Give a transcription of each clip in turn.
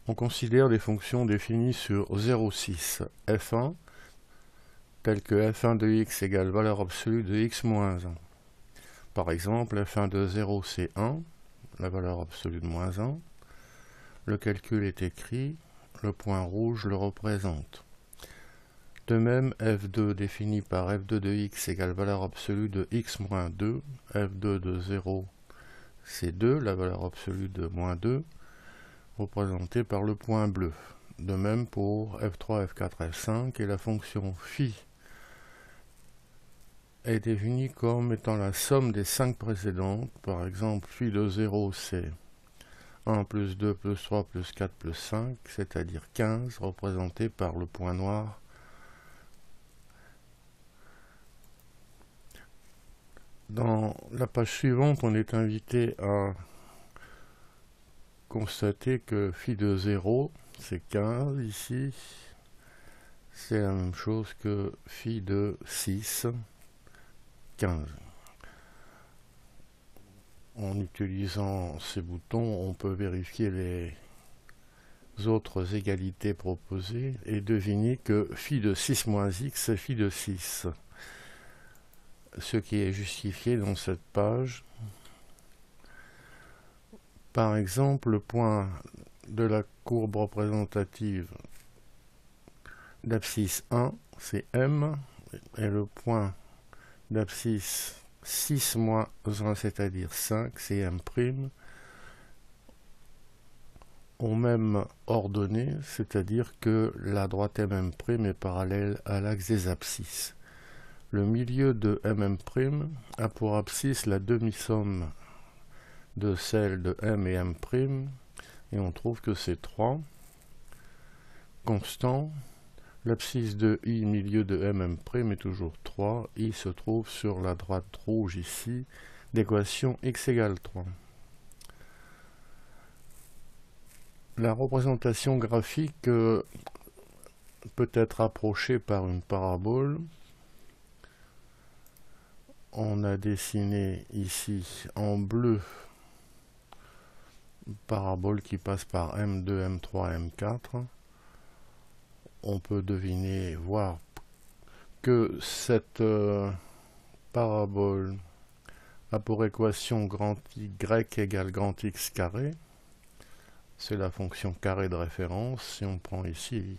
On considère des fonctions définies sur 0,6 f1, telles que f1 de x égale valeur absolue de x moins 1. Par exemple, f1 de 0 c'est 1, la valeur absolue de moins 1. Le calcul est écrit, le point rouge le représente. De même, f2 défini par f2 de x égale valeur absolue de x moins 2, f2 de 0 c'est 2, la valeur absolue de moins 2, représentée par le point bleu. De même pour f3, f4, f5, et la fonction phi est définie comme étant la somme des 5 précédentes. Par exemple, phi de 0 c'est 1 plus 2 plus 3 plus 4 plus 5, c'est-à-dire 15, représenté par le point noir. Dans la page suivante, on est invité à constater que phi de 0, c'est 15 ici. C'est la même chose que phi de 6, 15. En utilisant ces boutons, on peut vérifier les autres égalités proposées et deviner que phi de 6 moins x, c'est phi de 6. Ce qui est justifié dans cette page. Par exemple, le point de la courbe représentative d'abscisse 1, c'est M, et le point d'abscisse 6 moins 1, c'est-à-dire 5, c'est M', ont même ordonnées, c'est-à-dire que la droite MM' est parallèle à l'axe des abscisses. Le milieu de MM' a pour abscisse la demi-somme de celle de M et M', et on trouve que c'est 3. Constant, l'abscisse de I milieu de MM' est toujours 3. I se trouve sur la droite rouge ici d'équation x égale 3. La représentation graphique peut être approchée par une parabole. On a dessiné ici en bleu une parabole qui passe par M2, M3, M4. On peut deviner, voir que cette parabole a pour équation grand Y égale grand X carré. C'est la fonction carré de référence. Si on prend ici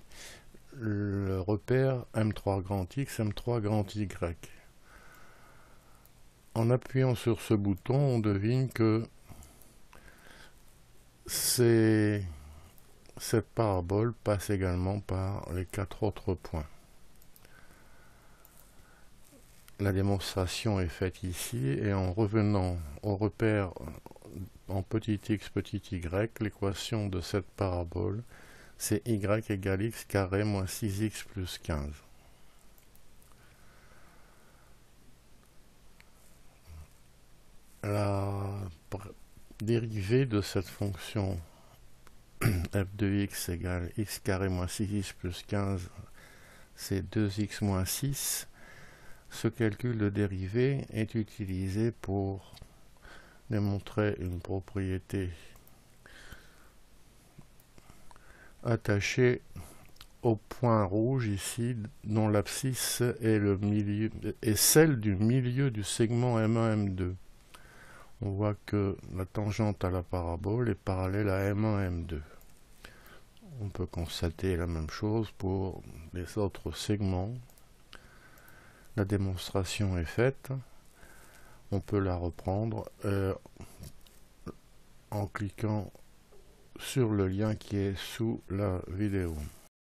le repère M3 grand X, M3 grand Y. En appuyant sur ce bouton, on devine que cette parabole passe également par les 4 autres points. La démonstration est faite ici, et en revenant au repère en petit x, petit y, l'équation de cette parabole, c'est y égale x carré moins 6x plus 15. La dérivée de cette fonction f de x égale x carré moins 6x plus 15, c'est 2x moins 6. Ce calcul de dérivée est utilisé pour démontrer une propriété attachée au point rouge ici, dont l'abscisse est celle du milieu du segment M1, M2. On voit que la tangente à la parabole est parallèle à M1, M2. On peut constater la même chose pour les autres segments. La démonstration est faite. On peut la reprendre en cliquant sur le lien qui est sous la vidéo.